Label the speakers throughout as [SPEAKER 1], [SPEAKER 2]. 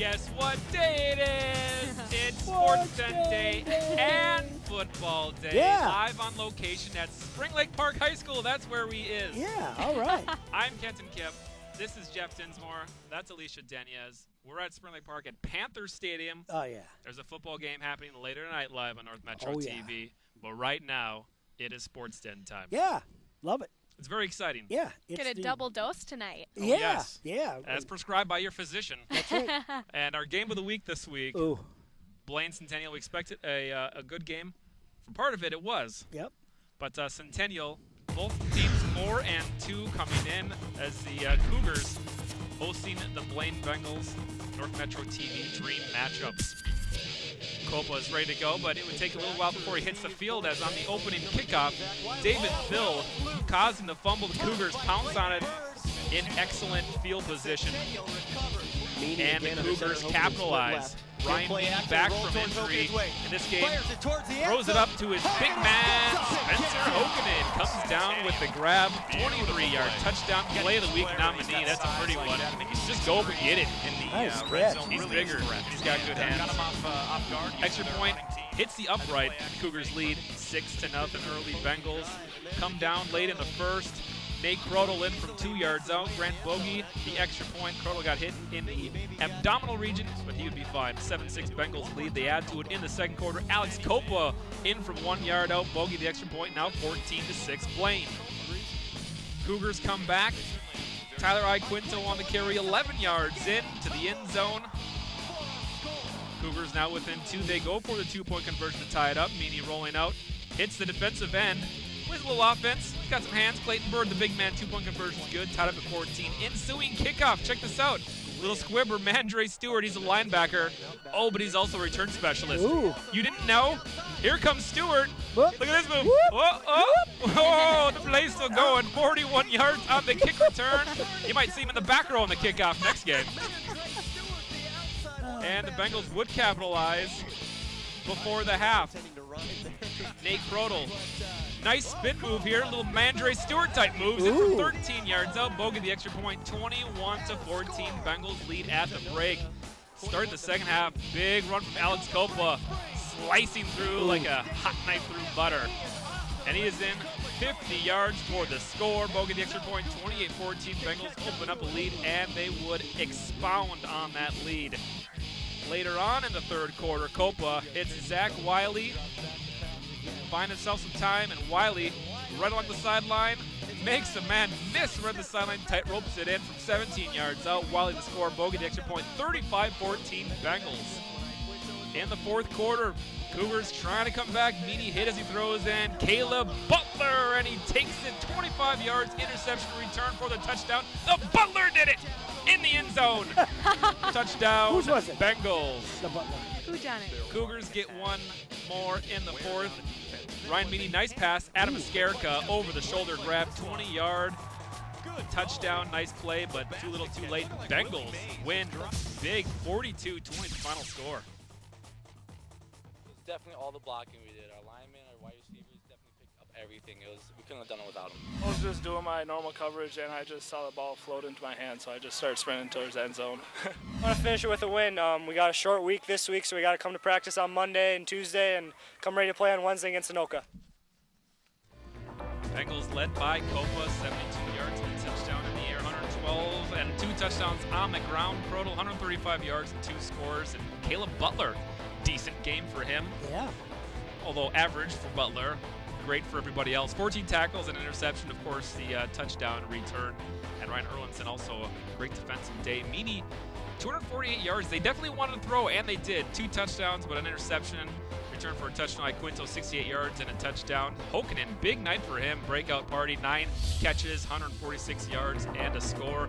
[SPEAKER 1] Guess what day it is? It's Sports Day and Football Day.
[SPEAKER 2] Yeah.
[SPEAKER 1] Live on location at Spring Lake Park High School. That's where we is.
[SPEAKER 2] Yeah, all right.
[SPEAKER 1] I'm Kenton Kipp. This is Jeff Dinsmore. That's Alicia Denez. We're at Spring Lake Park at Panther Stadium.
[SPEAKER 2] Oh, yeah.
[SPEAKER 1] There's a football game happening later tonight live on North Metro
[SPEAKER 2] Oh, yeah.
[SPEAKER 1] TV. But right now, it is Sports Den time.
[SPEAKER 2] Yeah, love it.
[SPEAKER 1] It's very exciting.
[SPEAKER 2] Yeah.
[SPEAKER 3] Get a double dose tonight.
[SPEAKER 1] Oh,
[SPEAKER 2] Yeah,
[SPEAKER 1] yes.
[SPEAKER 2] yeah.
[SPEAKER 1] As prescribed by your physician.
[SPEAKER 2] That's right.
[SPEAKER 1] And our game of the week this week,
[SPEAKER 2] Ooh,
[SPEAKER 1] Blaine Centennial. We expected a good game. For part of it, it was.
[SPEAKER 2] yep.
[SPEAKER 1] But Centennial, both teams 4-2 coming in as the Cougars hosting the Blaine Bengals. North Metro TV dream matchups. Copa is ready to go, but it would take a little while before he hits the field, as on the opening kickoff, David Phil, causing the fumble. The Cougars pounce on it in excellent field position, and the Cougars capitalize. Ryan Meany back from injury in this game, throws it up to his big man, Spencer Hokanen, comes down with the grab, 23-yard touchdown, play of the week nominee. That's a pretty one. Just go get it in the
[SPEAKER 2] Nice
[SPEAKER 1] red
[SPEAKER 2] catch.
[SPEAKER 1] zone. He's bigger. He's got good hands. Extra point hits the upright. Cougars lead 6-0. Early Bengals come down late in the first. Nate Crodel in from 2 yards out. Grant Bogey, the extra point. Crodel got hit in the abdominal region, but he would be fine. 7-6 Bengals lead. They add to it in the second quarter. Alex Copa in from 1 yard out. Bogey the extra point. Now 14-6 Blaine. Cougars come back. Tyler Iquinto on the carry, 11 yards in to the end zone. Cougars now within 2. They go for the 2-point conversion to tie it up. Meany rolling out, hits the defensive end with a little offense. He's got some hands. Clayton Bird, the big man, 2-point conversion is good. Tied up at 14. Ensuing kickoff. Check this out. Little squibber, Mandre Stewart. He's a linebacker. Oh, but he's also a return specialist.
[SPEAKER 2] Ooh.
[SPEAKER 1] You didn't know? Here comes Stewart.
[SPEAKER 2] Whoop.
[SPEAKER 1] Look at this move.
[SPEAKER 2] Whoop.
[SPEAKER 1] Oh, the play's still going. 41 yards on the kick return. You might see him in the back row in the kickoff next game. And the Bengals would capitalize before the half. Nate Crodel. Nice spin move here. Little Mandre Stewart type moves. In from 13 yards out. Bogey the extra point. 21-14. Bengals lead at the break. Start the second half. Big run from Alex Copa. Slicing through like a hot knife through butter. And he is in 50 yards for the score. Bogey the extra point. 28-14. Bengals open up a lead, and they would expound on that lead. Later on in the third quarter, Copa hits Zach Wiley. Find himself some time, and Wiley, right along the sideline, makes a man miss right at the sideline, tight ropes it in from 17 yards out. Wiley the score, Bogey the extra point, 35-14 Bengals. In the fourth quarter, Cougars trying to come back. Meany hit as he throws in. Caleb Butler, and he takes it 25 yards, interception return for the touchdown. The Butler did it in the end zone. Touchdown,
[SPEAKER 2] Whose was it?
[SPEAKER 1] Bengals.
[SPEAKER 2] The Butler.
[SPEAKER 3] Who done it?
[SPEAKER 1] Cougars get one more in the fourth. Ryan Meany, nice pass. Adam Escarica over the shoulder grab, 20-yard touchdown. Nice play, but too little too late. Bengals win big, 42-20 final score.
[SPEAKER 4] It was definitely all the blocking we did. Our linemen, our wide receivers definitely picked up everything. We couldn't have done it without them.
[SPEAKER 5] I was just doing my normal coverage, and I just saw the ball float into my hand, so I just started sprinting towards the end zone.
[SPEAKER 6] I want to finish it with a win. We got a short week this week, so we got to come to practice on Monday and Tuesday and come ready to play on Wednesday against Anoka.
[SPEAKER 1] Bengals led by Copa, 72 yards and a touchdown in the air, 112 and 2 touchdowns on the ground. Crodel, 135 yards and 2 scores. And Caleb Butler, decent game for him,
[SPEAKER 2] Yeah.
[SPEAKER 1] although average for Butler. Great for everybody else. 14 tackles and interception, of course, the touchdown return. And Ryan Erlinson also a great defensive day. Meany, 248 yards. They definitely wanted to throw, and they did. 2 touchdowns, but an interception. Return for a touchdown. Quinto, 68 yards and a touchdown. Hokanen, big night for him. Breakout party, 9 catches, 146 yards, and a score.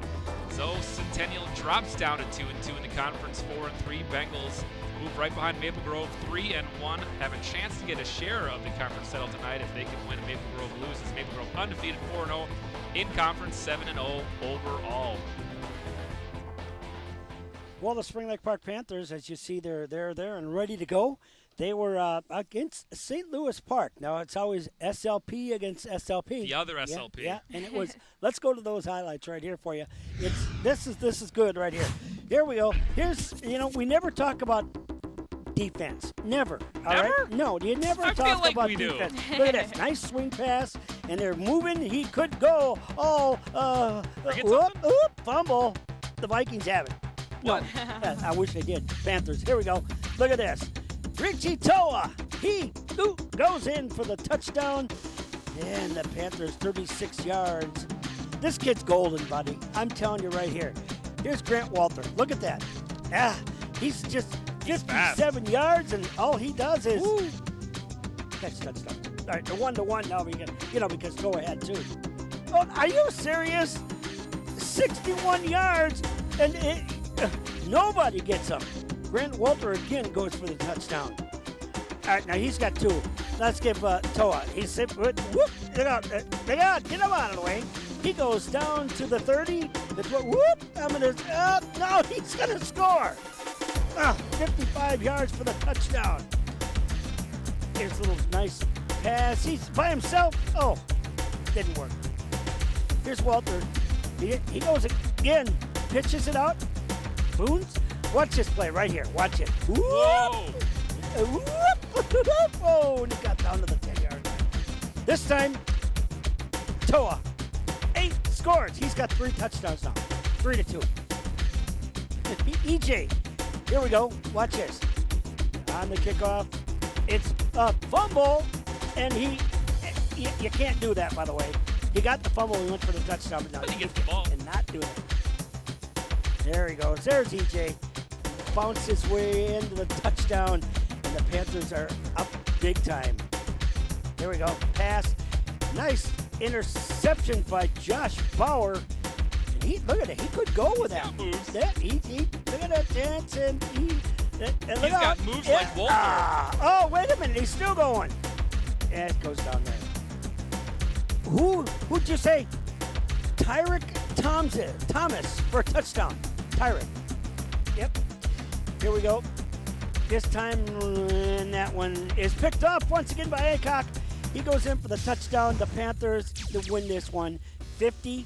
[SPEAKER 1] So Centennial drops down to 2-2 in the conference. 4-3 Bengals move right behind Maple Grove, 3-1. Have a chance to get a share of the conference title tonight if they can win. Maple Grove loses. Maple Grove undefeated, 4-0 in conference, 7-0 overall.
[SPEAKER 2] Well, the Spring Lake Park Panthers, as you see, they're there and ready to go. They were against St. Louis Park. Now, it's always SLP against SLP.
[SPEAKER 1] The other SLP.
[SPEAKER 2] Yeah, and it was. Let's go to those highlights right here for you. This is good right here. Here we go. Here's, we never talk about defense. Never. All right?
[SPEAKER 1] Never?
[SPEAKER 2] No, you never
[SPEAKER 1] I
[SPEAKER 2] talk
[SPEAKER 1] feel like
[SPEAKER 2] about
[SPEAKER 1] we do.
[SPEAKER 2] defense. Look at this. Nice swing pass, and they're moving. He could go. Fumble. The Vikings have it.
[SPEAKER 1] What?
[SPEAKER 2] No, I wish they did. Panthers. Here we go. Look at this. Richie Toa. He goes in for the touchdown. And the Panthers 36 yards. This kid's golden, buddy. I'm telling you right here. Here's Grant Walter. Look at that. He's just 57 yards, and all he does is catch touchdown. All right, they're 1-1 now. Because go ahead too. Oh, are you serious? 61 yards, and nobody gets him. Grant Walter again goes for the touchdown. All right, now he's got 2. Let's give Toa. He's look out, get him out of the way. He goes down to the 30. No, he's gonna score. 55 yards for the touchdown. Here's a little nice pass. He's by himself. Oh, didn't work. Here's Walter. He goes again, pitches it out. Boones, watch this play right here. Watch it.
[SPEAKER 1] Whoa!
[SPEAKER 2] Oh, and he got down to the 10-yard line. This time, Toa, 8 scores. He's got 3 touchdowns now, 3-2. EJ, here we go. Watch this. On the kickoff, it's a fumble, and you can't do that, by the way. He got the fumble, he went for the touchdown, but now
[SPEAKER 1] He gets the ball.
[SPEAKER 2] cannot do that. There he goes. There's EJ. Bounces his way into the touchdown, and the Panthers are up big time. Here we go. Pass. Nice interception by Josh Bauer. And look at it. He could go with that.
[SPEAKER 1] Moves.
[SPEAKER 2] Look at that dance, and
[SPEAKER 1] He's got moves like Walter.
[SPEAKER 2] Oh, wait a minute. He's still going. And it goes down there. Who'd you say? Tyrick Thomas for a touchdown. Tyrick. Yep. Here we go. This time, that one is picked off once again by Aycock. He goes in for the touchdown. The Panthers to win this one, 52-0.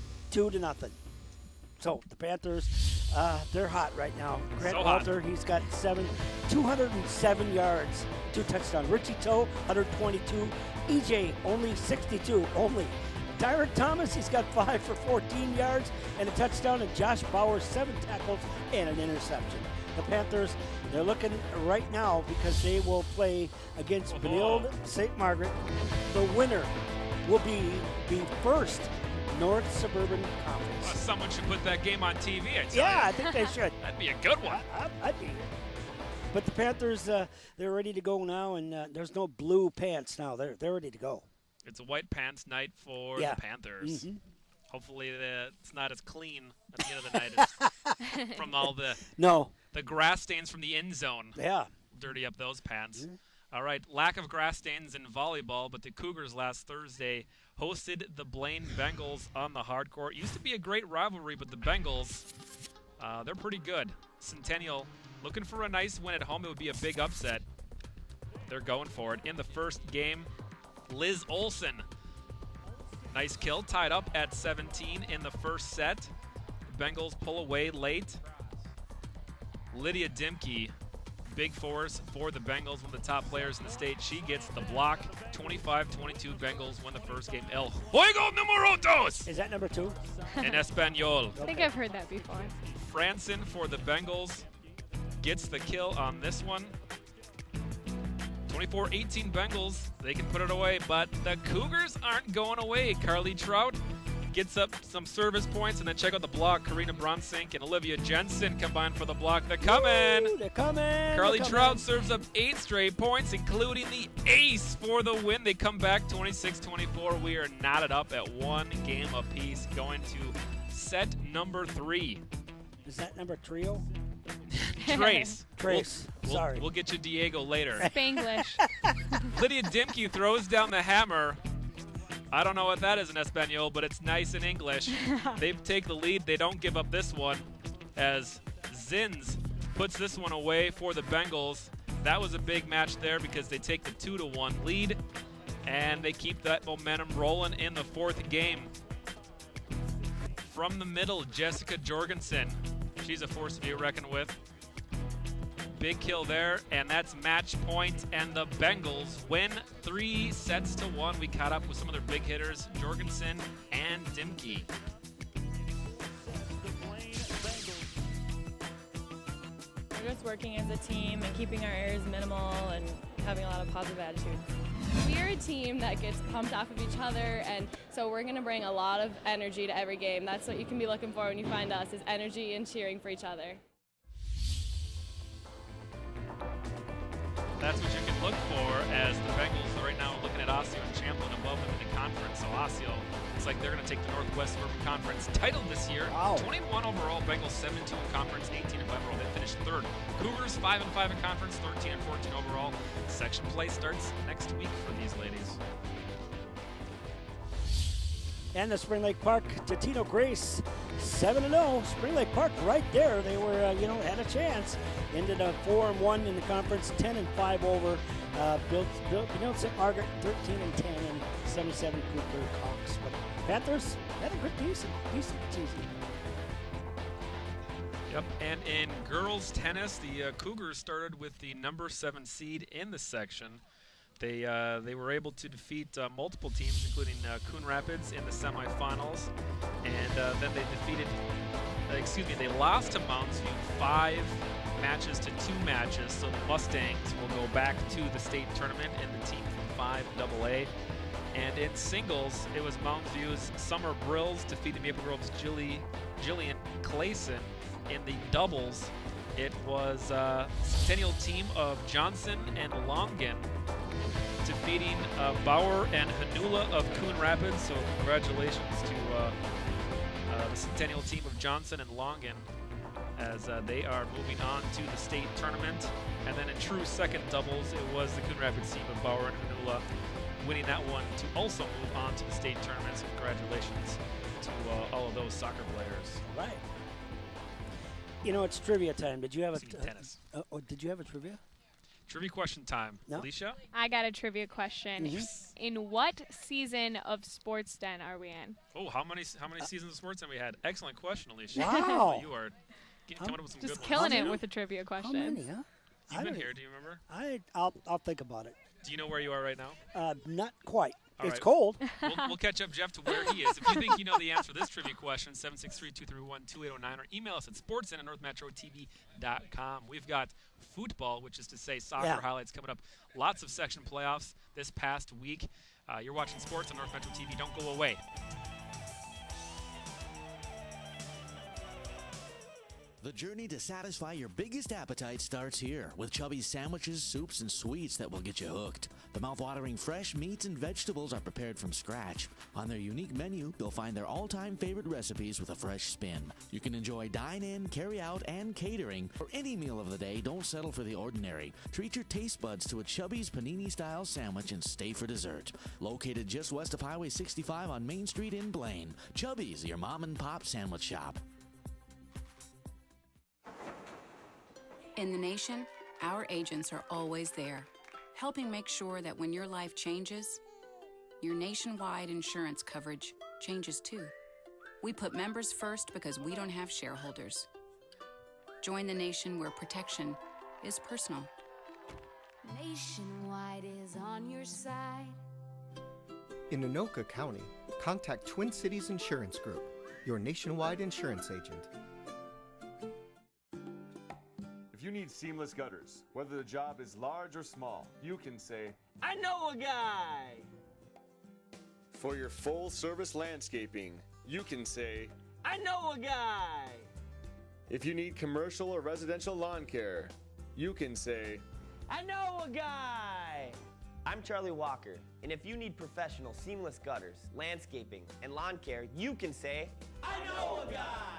[SPEAKER 2] So the Panthers, they're hot right now. Grant
[SPEAKER 1] So hot.
[SPEAKER 2] Walter, he's got 207 yards, 2 touchdowns. Richie Toe, 122. EJ, only 62, only. Tyrick Thomas, he's got 5 for 14 yards and a touchdown. And Josh Bauer, 7 tackles and an interception. The Panthers, they're looking right now because they will play against Benilde St. Margaret. The winner will be the first North Suburban Conference.
[SPEAKER 1] Someone should put that game on TV, I tell
[SPEAKER 2] Yeah,
[SPEAKER 1] you.
[SPEAKER 2] I think they should.
[SPEAKER 1] That'd be a good one.
[SPEAKER 2] I'd be here. But the Panthers, they're ready to go now, and there's no blue pants now. They're ready to go.
[SPEAKER 1] It's a white pants night for the Panthers.
[SPEAKER 2] Mm-hmm.
[SPEAKER 1] Hopefully it's not as clean at the end of the night as from all the grass stains from the end zone.
[SPEAKER 2] Yeah.
[SPEAKER 1] Dirty up those pants. Mm-hmm. All right, lack of grass stains in volleyball, but the Cougars last Thursday hosted the Blaine Bengals on the hard court. Used to be a great rivalry, but the Bengals, they're pretty good. Centennial looking for a nice win at home. It would be a big upset. They're going for it. In the first game, Liz Olson. Nice kill, tied up at 17 in the first set. The Bengals pull away late. Lydia Dimke, big force for the Bengals, one of the top players in the state. She gets the block. 25-22 Bengals win the first game. El Juego Número 2
[SPEAKER 2] Is that number 2?
[SPEAKER 1] in Espanol.
[SPEAKER 3] I think I've heard that before.
[SPEAKER 1] Franson for the Bengals gets the kill on this one. 24-18 Bengals. They can put it away, but the Cougars aren't going away. Carly Trout gets up some service points, and then check out the block. Karina Bronsink and Olivia Jensen combined for the block. They're coming.
[SPEAKER 2] Ooh, they're coming.
[SPEAKER 1] Carly Trout serves up 8 straight points, including the ace for the win. They come back 26-24. We are knotted up at 1 game apiece, going to set number 3.
[SPEAKER 2] Is that number trio?
[SPEAKER 1] Trace.
[SPEAKER 2] Sorry.
[SPEAKER 1] We'll get you Diego later.
[SPEAKER 3] Spanglish.
[SPEAKER 1] Lydia Dimke throws down the hammer. I don't know what that is in Espanol, but it's nice in English. They take the lead. They don't give up this one as Zins puts this one away for the Bengals. That was a big match there because they take the 2-1 lead, and they keep that momentum rolling in the 4th game. From the middle, Jessica Jorgensen. She's a force to be reckoned with. Big kill there, and that's match point, and the Bengals win 3-1. We caught up with some of their big hitters, Jorgensen and Dimke.
[SPEAKER 7] We're just working as a team and keeping our errors minimal and having a lot of positive attitude.
[SPEAKER 8] We are a team that gets pumped off of each other, and so we're going to bring a lot of energy to every game. That's what you can be looking for when you find us, is energy and cheering for each other.
[SPEAKER 1] That's what you can look for, as the Bengals right now are looking at Osseo and Champlin above them in the conference. So Osseo looks like they're going to take the Northwest Suburban Conference title this year.
[SPEAKER 2] Wow.
[SPEAKER 1] 21 overall, Bengals 7-2 in conference, 18-5 overall. They finished third. Cougars 5-5 in conference, 13-14 overall. Section play starts next week for these ladies.
[SPEAKER 2] And the Spring Lake Park Totino Grace 7-0. Spring Lake Park right there. They were, had a chance. Ended up 4-1 in the conference, 10-5 over. Built St. Margaret 13-10 and 77 Cooper Cox. But Panthers had a good decent season.
[SPEAKER 1] Yep, and in girls tennis, the Cougars started with the number 7 seed in the section. They were able to defeat multiple teams, including Coon Rapids in the semifinals, and then they lost to Mounds View 5 matches to 2 matches. So the Mustangs will go back to the state tournament in the team from 5AA. And in singles, it was Mounds View's Summer Brills defeated Maple Grove's Jillian Clayson. In the doubles, it was Centennial team of Johnson and Longan defeating Bauer and Hanula of Coon Rapids. So congratulations to the Centennial team of Johnson and Longan, as they are moving on to the state tournament. And then in true second doubles, it was the Coon Rapids team of Bauer and Hanula winning that one to also move on to the state tournament. So congratulations to all of those soccer players.
[SPEAKER 2] Right. It's trivia time. Did you have
[SPEAKER 1] tennis.
[SPEAKER 2] Did you have a trivia?
[SPEAKER 1] Trivia question time.
[SPEAKER 2] No?
[SPEAKER 1] Alicia?
[SPEAKER 3] I got a trivia question. In what season of Sports Den are we in?
[SPEAKER 1] Oh, how many seasons of Sports have we had? Excellent question, Alicia.
[SPEAKER 2] Wow.
[SPEAKER 1] You are coming up with some good
[SPEAKER 3] Just
[SPEAKER 1] ones.
[SPEAKER 3] killing it with a trivia question.
[SPEAKER 2] How many, huh?
[SPEAKER 1] You've been here. Do you remember?
[SPEAKER 2] I'll think about it.
[SPEAKER 1] Do you know where you are right now?
[SPEAKER 2] Not quite.
[SPEAKER 1] All
[SPEAKER 2] It's
[SPEAKER 1] right.
[SPEAKER 2] cold.
[SPEAKER 1] We'll catch up, Jeff, to where he is. If you think you know the answer to this trivia question, 763-231-2809, or email us at sportscenter@northmetrotv.com. We've got football, which is to say soccer highlights coming up. Lots of section playoffs this past week. You're watching sports on North Metro TV. Don't go away.
[SPEAKER 9] The journey to satisfy your biggest appetite starts here with Chubby's sandwiches, soups, and sweets that will get you hooked. The mouth-watering fresh meats and vegetables are prepared from scratch. On their unique menu, you'll find their all-time favorite recipes with a fresh spin. You can enjoy dine-in, carry-out, and catering. For any meal of the day, don't settle for the ordinary. Treat your taste buds to a Chubby's panini-style sandwich and stay for dessert. Located just west of Highway 65 on Main Street in Blaine, Chubby's, your mom-and-pop sandwich shop.
[SPEAKER 10] In the nation, our agents are always there, helping make sure that when your life changes, your nationwide insurance coverage changes too. We put members first because we don't have shareholders. Join the nation where protection is personal.
[SPEAKER 11] Nationwide is on your side.
[SPEAKER 12] In Anoka County, contact Twin Cities Insurance Group, your nationwide insurance agent.
[SPEAKER 13] If you need seamless gutters, whether the job is large or small, you can say,
[SPEAKER 14] I know a guy!
[SPEAKER 13] For your full-service landscaping, you can say,
[SPEAKER 14] I know a guy!
[SPEAKER 13] If you need commercial or residential lawn care, you can say,
[SPEAKER 14] I know a guy! I'm Charlie Walker, and if you need professional seamless gutters, landscaping, and lawn care, you can say, I know a guy!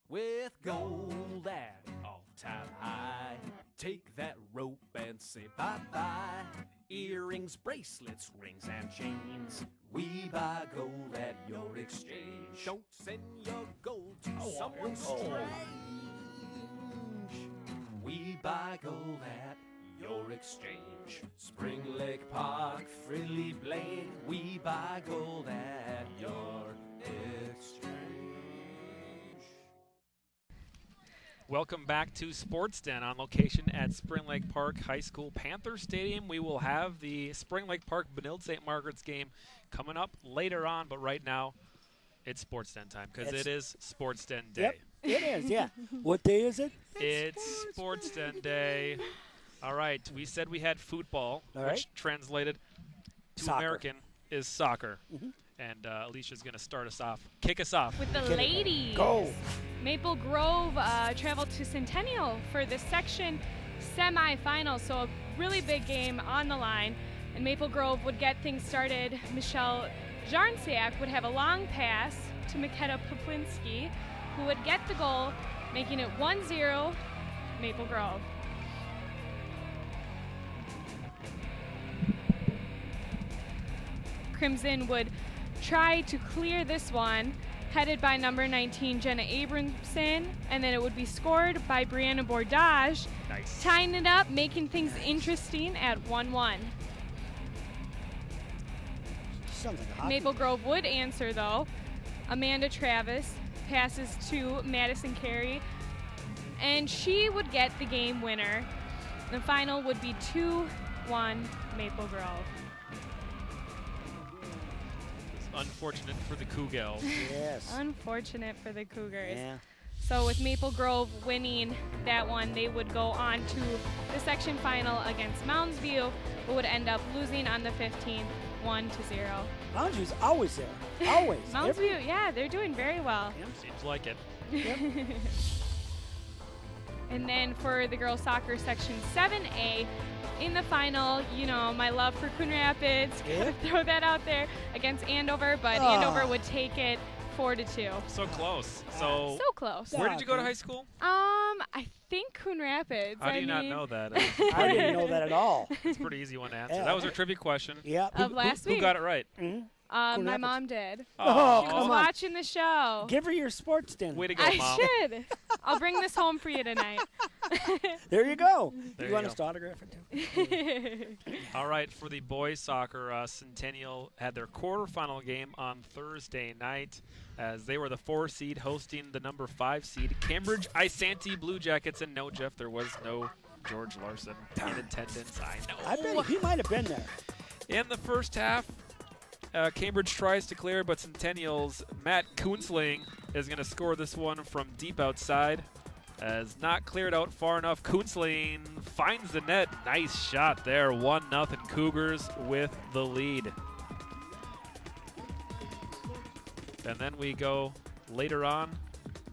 [SPEAKER 15] With gold at an all-time high, take that rope and say bye-bye. Earrings, bracelets, rings, and chains. We buy gold at your exchange. Don't send your gold to someone strange. We buy gold at your exchange. Spring Lake Park, Frilly Blaine. We buy gold at your exchange.
[SPEAKER 1] Welcome back to Sports Den on location at Spring Lake Park High School Panther Stadium. We will have the Spring Lake Park Benilde St. Margaret's game coming up later on, but right now it's Sports Den time because it is Sports Den Day.
[SPEAKER 2] Yep, it is, yeah. What day is it?
[SPEAKER 1] It's Sports Den Day. All right, we said we had football, which translated to
[SPEAKER 2] Soccer.
[SPEAKER 1] American is soccer. And Alicia's going to start us off, kick us off.
[SPEAKER 3] With the ladies.
[SPEAKER 2] Go.
[SPEAKER 3] Maple Grove traveled to Centennial for the section semifinal, so a really big game on the line. And Maple Grove would get things started. Michelle Jarnsiak would have a long pass to Maketa Poplinski, who would get the goal, making it 1-0 Maple Grove. Crimson would try to clear this one, headed by number 19 Jenna Abramson, and then it would be scored by Brianna Bordage, tying it up, making things interesting at 1-1. Maple Grove would answer though. Amanda Travis passes to Madison Carey, and she would get the game winner. The final would be 2-1 Maple Grove.
[SPEAKER 1] Unfortunate for the Cougars.
[SPEAKER 2] Yes.
[SPEAKER 3] Unfortunate for the Cougars.
[SPEAKER 2] Yeah.
[SPEAKER 3] So with Maple Grove winning that one, they would go on to the section final against Mounds View, who would end up losing on the 15th, 1-0.
[SPEAKER 2] Mounds View's always there. Always.
[SPEAKER 3] Mounds View, yeah, they're doing very well.
[SPEAKER 1] Seems like it.
[SPEAKER 2] Yep.
[SPEAKER 3] And then for the girls soccer section 7A, in the final, you know, my love for Coon Rapids, gotta throw that out there, against Andover, but Andover would take it 4-2.
[SPEAKER 1] So close. So
[SPEAKER 3] close.
[SPEAKER 1] Where did you go to high school?
[SPEAKER 3] I think Coon Rapids.
[SPEAKER 1] How do you not know that?
[SPEAKER 2] I didn't know that at all.
[SPEAKER 1] It's a pretty easy one to answer.
[SPEAKER 2] Yeah.
[SPEAKER 1] That was our trivia question.
[SPEAKER 2] Yep.
[SPEAKER 3] Of last week.
[SPEAKER 1] Who got it right?
[SPEAKER 3] My mom did.
[SPEAKER 2] Oh,
[SPEAKER 3] she
[SPEAKER 2] come
[SPEAKER 3] was
[SPEAKER 2] on.
[SPEAKER 3] watching the show.
[SPEAKER 2] Give her your Sports Den.
[SPEAKER 1] Way to go,
[SPEAKER 3] I
[SPEAKER 1] Mom.
[SPEAKER 3] should. I'll bring this home for you tonight.
[SPEAKER 2] There you go.
[SPEAKER 1] There
[SPEAKER 2] you
[SPEAKER 1] you
[SPEAKER 2] want
[SPEAKER 1] go.
[SPEAKER 2] us to autograph it too?
[SPEAKER 1] All right, for the boys soccer, Centennial had their quarterfinal game on Thursday night as they were the 4 seed hosting the number 5 seed Cambridge Isanti Blue Jackets. And no, Jeff, there was no George Larson in attendance. I know.
[SPEAKER 2] I bet he might have been there.
[SPEAKER 1] In the first half, Cambridge tries to clear, but Centennial's Matt Koonsling is going to score this one from deep outside. As not cleared out far enough, Koonsling finds the net. Nice shot there. 1-0 Cougars with the lead. And then we go later on.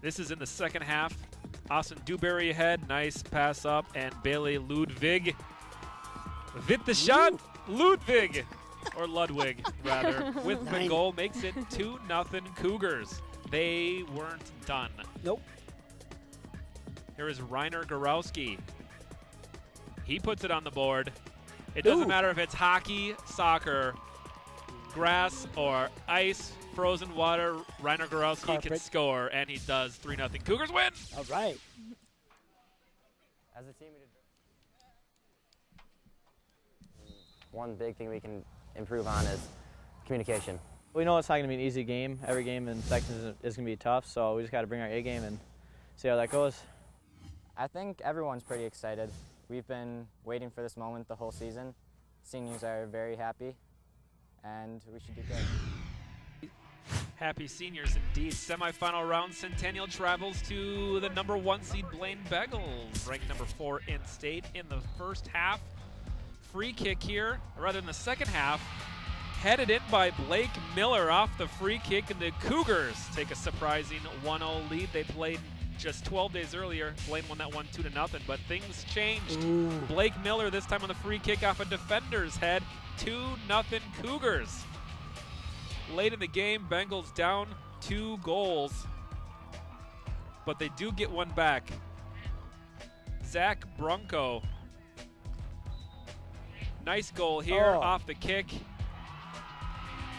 [SPEAKER 1] This is in the second half. Austin Dewberry ahead. Nice pass up. And Bailey Ludwig. With the shot. Ludwig. Or Ludwig, rather, with the goal, makes it 2-0 Cougars. They weren't done.
[SPEAKER 2] Nope.
[SPEAKER 1] Here is Reiner Gorowski. He puts it on the board. It doesn't matter if it's hockey, soccer, grass, or ice, frozen water. Reiner Gorowski can score, and he does. 3-0 Cougars win.
[SPEAKER 2] All right.
[SPEAKER 16] As a team, one big thing we can improve on is communication.
[SPEAKER 17] We know it's not going to be an easy game. Every game in sections is going to be tough, so we just got to bring our A game and see how that goes.
[SPEAKER 16] I think everyone's pretty excited. We've been waiting for this moment the whole season. Seniors are very happy, and we should do good.
[SPEAKER 1] Happy seniors indeed. Semifinal round, Centennial travels to the number 1 seed Blaine Bengals, ranked number 4 in state in the first half. Free kick here, or rather in the second half, headed in by Blake Miller off the free kick, and the Cougars take a surprising 1-0 lead. They played just 12 days earlier. Blaine won that one 2-0, but things changed. Blake Miller this time on the free kick off a defender's head. 2-0 Cougars. Late in the game, Bengals down 2 goals, but they do get one back. Zach Brunko. Nice goal here off the kick.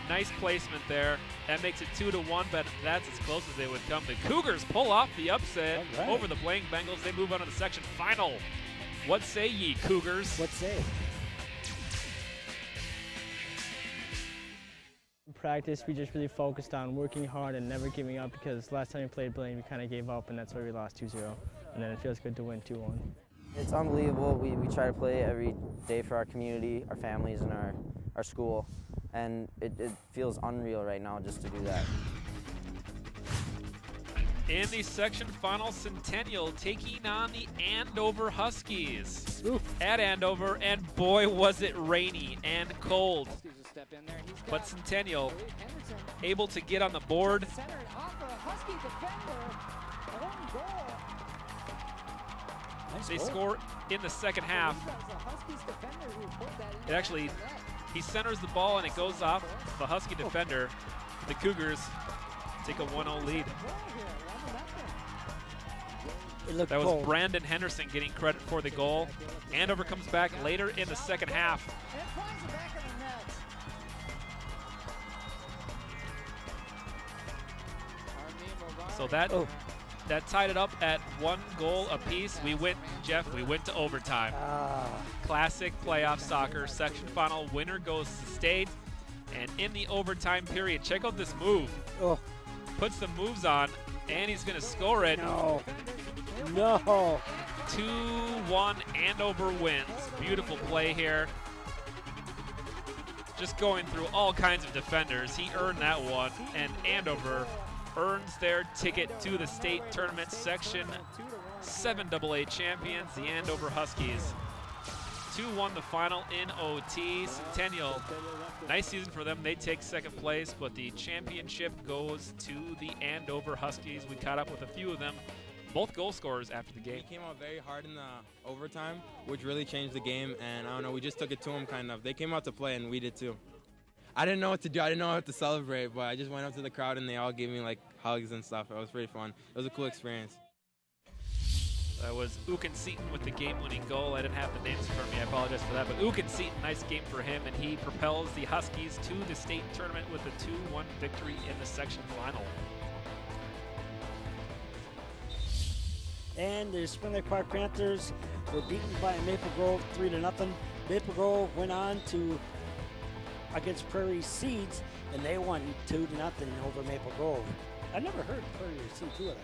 [SPEAKER 1] Nice placement there. That makes it 2-1, but that's as close as they would come. The Cougars pull off the upset over the Blaine Bengals. They move on to the section final. What say ye, Cougars?
[SPEAKER 2] What say?
[SPEAKER 18] In practice, we just really focused on working hard and never giving up, because last time we played Blaine, we kind of gave up, and that's why we lost 2-0. and then it feels good to win 2-1.
[SPEAKER 16] It's unbelievable. We try to play every day for our community, our families, and our school, and it feels unreal right now just to do that.
[SPEAKER 1] In the section final, Centennial taking on the Andover Huskies. At Andover, and boy was it rainy and cold. But Centennial able to get on the board. They score in the second half. It actually, he centers the ball and it goes off the Husky defender. The Cougars take a 1-0 lead. That was
[SPEAKER 2] cold.
[SPEAKER 1] Brandon Henderson getting credit for the goal. Andover comes back later in the second half. So that tied it up at 1 goal apiece. We went to overtime. Classic playoff soccer section final. Winner goes to state. And in the overtime period, check out this move. Puts the moves on, and he's going to score it.
[SPEAKER 2] No.
[SPEAKER 1] 2-1 Andover wins. Beautiful play here. Just going through all kinds of defenders. He earned that one, and Andover earns their ticket to the state tournament. Section 7 AA champions, the Andover Huskies. 2-1 the final in OT. Centennial, nice season for them. They take second place, but the championship goes to the Andover Huskies. We caught up with a few of them. Both goal scorers after the game.
[SPEAKER 19] We came out very hard in the overtime, which really changed the game, and I don't know, we just took it to them kind of. They came out to play, and we did too. I didn't know what to do. I didn't know what to celebrate, but I just went up to the crowd, and they all gave me like hugs and stuff. It was pretty fun. It was a cool experience.
[SPEAKER 1] That was Uken Seaton with the game-winning goal. I didn't have the names for me. I apologize for that. But Uken Seaton, nice game for him, and he propels the Huskies to the state tournament with a 2-1 victory in the section final.
[SPEAKER 2] And the Spring Lake Park Panthers were beaten by Maple Grove 3-0. Maple Grove went on to against Prairie Seeds, and they won 2-0 over Maple Grove. I never heard Prairie Seeds do it.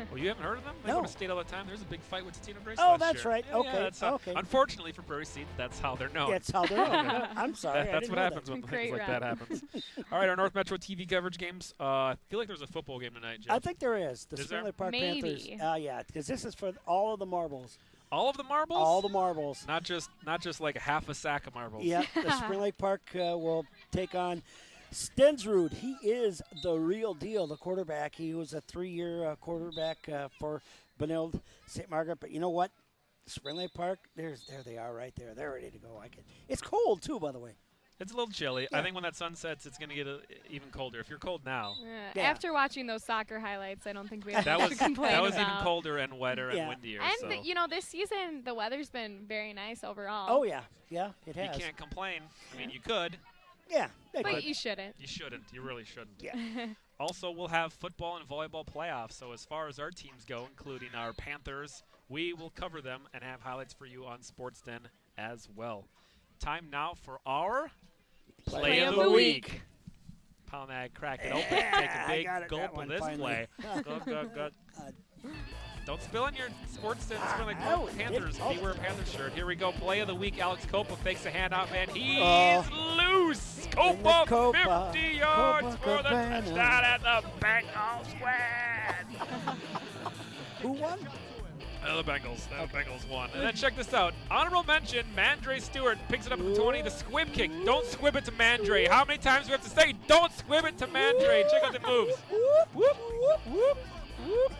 [SPEAKER 1] Well, you haven't heard of them? They
[SPEAKER 2] No.
[SPEAKER 1] go to state all the time. There's a big fight with Tino Grace
[SPEAKER 2] Oh,
[SPEAKER 1] last
[SPEAKER 2] that's
[SPEAKER 1] year.
[SPEAKER 2] right.
[SPEAKER 1] Yeah,
[SPEAKER 2] Okay,
[SPEAKER 1] that's
[SPEAKER 2] okay.
[SPEAKER 1] Unfortunately for Prairie Seeds, that's how they're known.
[SPEAKER 2] That's how they're known. I'm sorry, I
[SPEAKER 1] That's
[SPEAKER 2] didn't
[SPEAKER 1] what
[SPEAKER 2] know
[SPEAKER 1] happens
[SPEAKER 2] that.
[SPEAKER 1] when
[SPEAKER 2] Great
[SPEAKER 1] things like
[SPEAKER 2] rap.
[SPEAKER 1] that happens. All right, our North Metro TV coverage games. I feel like there's a football game tonight, Jeff.
[SPEAKER 2] I think there is. The
[SPEAKER 1] Is
[SPEAKER 2] Spring
[SPEAKER 1] there?
[SPEAKER 2] Lake Park
[SPEAKER 3] Maybe.
[SPEAKER 2] Panthers. Yeah, because this is for all of the marbles.
[SPEAKER 1] All of the marbles?
[SPEAKER 2] All the marbles.
[SPEAKER 1] Not just like a half a sack of marbles.
[SPEAKER 2] Yeah, the Spring Lake Park will take on Stensrud. He is the real deal, the quarterback. He was a 3-year quarterback for Benilde St. Margaret. But you know what? Spring Lake Park, there they are right there. They're ready to go. It's cold, too, by the way.
[SPEAKER 1] It's a little chilly.
[SPEAKER 2] Yeah.
[SPEAKER 1] I think when that sun sets, it's going to get even colder. If you're cold now.
[SPEAKER 3] Yeah. After watching those soccer highlights, I don't think we have
[SPEAKER 1] That
[SPEAKER 3] much
[SPEAKER 1] was
[SPEAKER 3] to complain
[SPEAKER 1] that was
[SPEAKER 3] about.
[SPEAKER 1] even colder and wetter and windier.
[SPEAKER 3] And
[SPEAKER 1] so.
[SPEAKER 3] you know, this season the weather's been very nice overall.
[SPEAKER 2] Oh yeah, it has.
[SPEAKER 1] You can't complain. I mean, you could.
[SPEAKER 2] Yeah,
[SPEAKER 3] but you shouldn't.
[SPEAKER 1] You shouldn't. You really shouldn't.
[SPEAKER 2] Yeah.
[SPEAKER 1] Also, we'll have football and volleyball playoffs. So as far as our teams go, including our Panthers, we will cover them and have highlights for you on SportsDen as well. Time now for our Play of the Week. Pound that, crack it open, take a big gulp of this play. Good. Don't spill on your SportsDen Spring Lake Park Panthers. Beware Panthers shirt. Here we go. Play of the week. Alex Copa fakes a handoff, and he's loose. Copa, 50 yards for the touchdown at the Bengals win.
[SPEAKER 2] Who won?
[SPEAKER 1] The Bengals. The Bengals won. And then check this out. Honorable mention, Mandre Stewart picks it up at the 20. The squib kick. Don't squib it to Mandre. How many times do we have to say, don't squib it to Mandre? Check out the moves.
[SPEAKER 2] Whoop, whoop, whoop, whoop.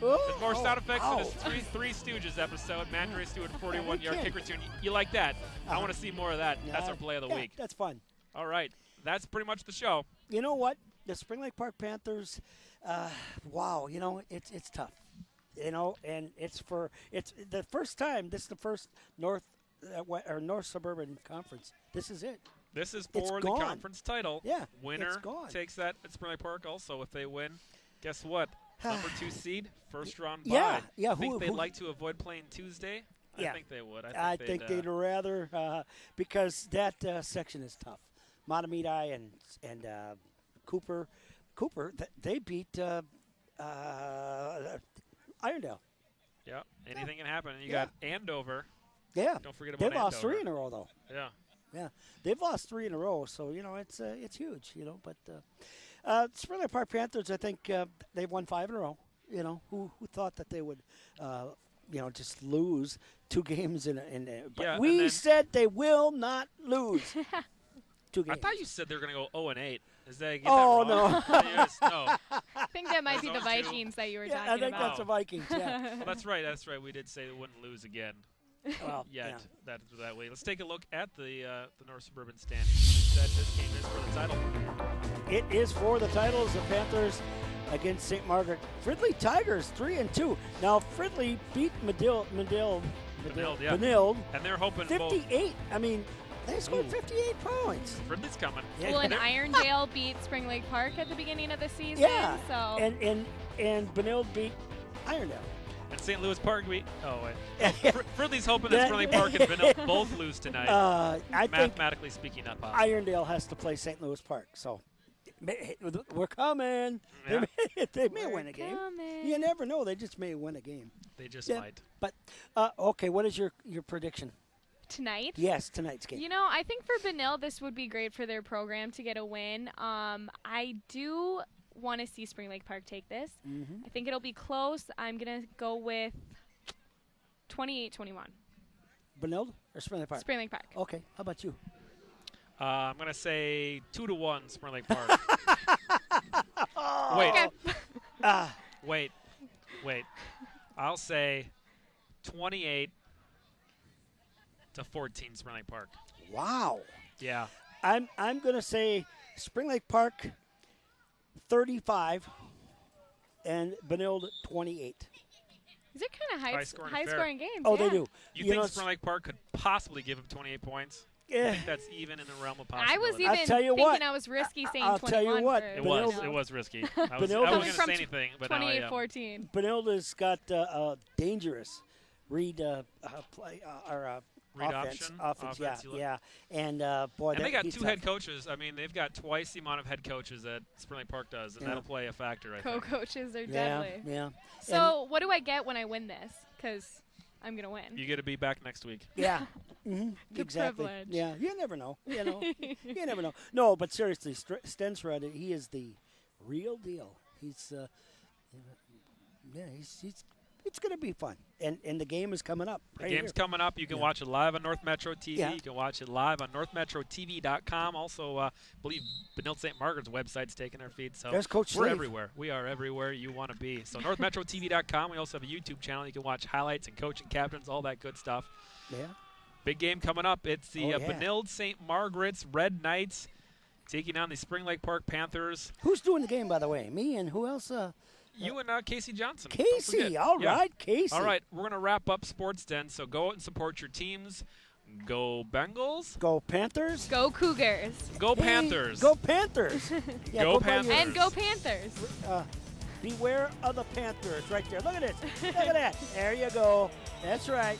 [SPEAKER 1] There's more sound effects in this Three Stooges episode. Mandre Stewart, 41-yard kick return. You like that? I want to see more of that. That's our play of the week.
[SPEAKER 2] That's fun.
[SPEAKER 1] All right. That's pretty much the show.
[SPEAKER 2] You know what? The Spring Lake Park Panthers, wow, you know, it's tough. You know, and it's the first time. This is the first North Suburban Conference. This is it.
[SPEAKER 1] This is for the conference title.
[SPEAKER 2] Yeah,
[SPEAKER 1] winner
[SPEAKER 2] it's gone.
[SPEAKER 1] takes that at Spring Lake Park. Also, if they win, guess what? Number 2 seed, first round
[SPEAKER 2] yeah,
[SPEAKER 1] bye.
[SPEAKER 2] yeah.
[SPEAKER 1] I think they'd like to avoid playing Tuesday.
[SPEAKER 2] Yeah.
[SPEAKER 1] I think they would.
[SPEAKER 2] I think they'd rather because that section is tough. Matamidi and Cooper, they beat Irondale.
[SPEAKER 1] Yep. Anything can happen. And you got Andover.
[SPEAKER 2] Yeah.
[SPEAKER 1] Don't forget about
[SPEAKER 2] They've lost
[SPEAKER 1] Andover.
[SPEAKER 2] 3 in a row, though.
[SPEAKER 1] Yeah.
[SPEAKER 2] Yeah. They've lost 3 in a row, so, it's huge, But Spring Lake Park Panthers, I think they've won 5 in a row. Who thought that they would, just lose 2 games but
[SPEAKER 1] Yeah,
[SPEAKER 2] we said they will not lose 2 games.
[SPEAKER 1] I thought you said they were going to go 0-8. Is that
[SPEAKER 2] Oh,
[SPEAKER 1] that wrong?
[SPEAKER 2] no.
[SPEAKER 1] Yes, no.
[SPEAKER 3] I think that might be the
[SPEAKER 1] Those two.
[SPEAKER 3] Vikings that you were talking
[SPEAKER 2] I think
[SPEAKER 3] about.
[SPEAKER 2] that's the Vikings, yeah.
[SPEAKER 1] Well, that's right. That's right. We did say they wouldn't lose again.
[SPEAKER 2] Well,
[SPEAKER 1] yet that way. Let's take a look at the North Suburban standings. You said this game is for the title.
[SPEAKER 2] It is for the titles. The Panthers against St. Margaret. Fridley Tigers 3-2. Now Fridley beat Benilde,
[SPEAKER 1] yeah.
[SPEAKER 2] Benilde,
[SPEAKER 1] And they're hoping
[SPEAKER 2] 58. I mean, they scored 58 points.
[SPEAKER 1] Fridley's coming.
[SPEAKER 2] Yeah.
[SPEAKER 3] Well, and Irondale beat Spring Lake Park at the beginning of the season.
[SPEAKER 2] Yeah.
[SPEAKER 3] So.
[SPEAKER 2] And Benilde beat Irondale.
[SPEAKER 1] And St. Louis Park beat. Oh wait. Fridley's hoping that Spring Lake Park and Benilde both lose tonight.
[SPEAKER 2] I think
[SPEAKER 1] mathematically speaking, not possible.
[SPEAKER 2] Irondale has to play St. Louis Park. So we're coming.
[SPEAKER 1] Yeah.
[SPEAKER 2] They may win a game. You never know. They just may win a game.
[SPEAKER 1] They just
[SPEAKER 2] Yeah.
[SPEAKER 1] might.
[SPEAKER 2] But okay, what is your prediction?
[SPEAKER 3] Tonight?
[SPEAKER 2] Yes, tonight's game.
[SPEAKER 3] I think for Benilde, this would be great for their program to get a win. I do want to see Spring Lake Park take this.
[SPEAKER 2] Mm-hmm.
[SPEAKER 3] I think it'll be close. I'm going to go with 28-21.
[SPEAKER 2] Benilde or Spring Lake Park?
[SPEAKER 3] Spring Lake Park.
[SPEAKER 2] Okay, how about you?
[SPEAKER 1] I'm going to say 2-1 Spring Lake Park. Wait. Wait. I'll say 28-14 Spring Lake Park.
[SPEAKER 2] Wow.
[SPEAKER 1] Yeah.
[SPEAKER 2] I'm going to say Spring Lake Park 35 and Benilde 28.
[SPEAKER 3] These are kind of
[SPEAKER 1] High-scoring
[SPEAKER 3] high-scoring games.
[SPEAKER 2] Oh,
[SPEAKER 3] yeah.
[SPEAKER 2] they do.
[SPEAKER 1] You think Spring Lake Park could possibly give him 28 points?
[SPEAKER 2] Yeah.
[SPEAKER 1] I think that's even in the realm of possibility.
[SPEAKER 3] I was even
[SPEAKER 2] tell you
[SPEAKER 3] thinking
[SPEAKER 2] what,
[SPEAKER 3] I was risky saying
[SPEAKER 2] I'll
[SPEAKER 3] 21.
[SPEAKER 2] tell you what,
[SPEAKER 3] for
[SPEAKER 1] It was risky. I
[SPEAKER 2] Benilde
[SPEAKER 1] wasn't
[SPEAKER 2] is-
[SPEAKER 1] going to say anything, but now I am.
[SPEAKER 3] 28-14.
[SPEAKER 2] Benilde has got a dangerous read play or
[SPEAKER 1] Read
[SPEAKER 2] offense.
[SPEAKER 1] option?
[SPEAKER 2] Yeah,
[SPEAKER 1] Offense, you look-
[SPEAKER 2] yeah. And boy,
[SPEAKER 1] And they got
[SPEAKER 2] he's
[SPEAKER 1] 2
[SPEAKER 2] tough.
[SPEAKER 1] head coaches. I mean, they've got twice the amount of head coaches that Spring Lake Park does, and
[SPEAKER 2] Yeah.
[SPEAKER 1] that'll play a factor, I think.
[SPEAKER 3] Co-coaches are
[SPEAKER 2] Yeah,
[SPEAKER 3] deadly.
[SPEAKER 2] yeah.
[SPEAKER 3] So what do I get when I win this? Because I'm going to win.
[SPEAKER 1] You get to be back next week.
[SPEAKER 2] Yeah. Mm-hmm.
[SPEAKER 3] The
[SPEAKER 2] Exactly.
[SPEAKER 3] privilege.
[SPEAKER 2] Yeah, you never know. You never know. No, but seriously, Stensrud, he is the real deal. He's, it's going to be fun. And the game is coming up.
[SPEAKER 1] The game's coming up. You can watch it live on North Metro TV.
[SPEAKER 2] Yeah.
[SPEAKER 1] You can watch it live on NorthMetroTV.com. Also, I believe Benilde St. Margaret's website's taking our feed. So
[SPEAKER 2] There's Coach
[SPEAKER 1] we're
[SPEAKER 2] Slade.
[SPEAKER 1] everywhere. We are everywhere you want to be. So NorthMetroTV.com. We also have a YouTube channel. You can watch highlights and coaching captains, all that good stuff.
[SPEAKER 2] Yeah.
[SPEAKER 1] Big game coming up. It's the
[SPEAKER 2] Oh, yeah.
[SPEAKER 1] Benilde St. Margaret's Red Knights taking on the Spring Lake Park Panthers.
[SPEAKER 2] Who's doing the game, by the way? Me and who else?
[SPEAKER 1] You and Casey Johnson. Don't
[SPEAKER 2] Casey.
[SPEAKER 1] forget.
[SPEAKER 2] All
[SPEAKER 1] Yeah.
[SPEAKER 2] right, Casey.
[SPEAKER 1] All right, we're going to wrap up Sports Den, so go out and support your teams. Go Bengals.
[SPEAKER 2] Go Panthers.
[SPEAKER 3] Go Cougars.
[SPEAKER 1] Go
[SPEAKER 2] Hey,
[SPEAKER 1] Panthers.
[SPEAKER 2] Go Panthers. Yeah,
[SPEAKER 1] Go
[SPEAKER 2] buy your-
[SPEAKER 1] Panthers.
[SPEAKER 3] And go Panthers.
[SPEAKER 2] Beware of the Panthers right there. Look at this. Look at that. There you go. That's right.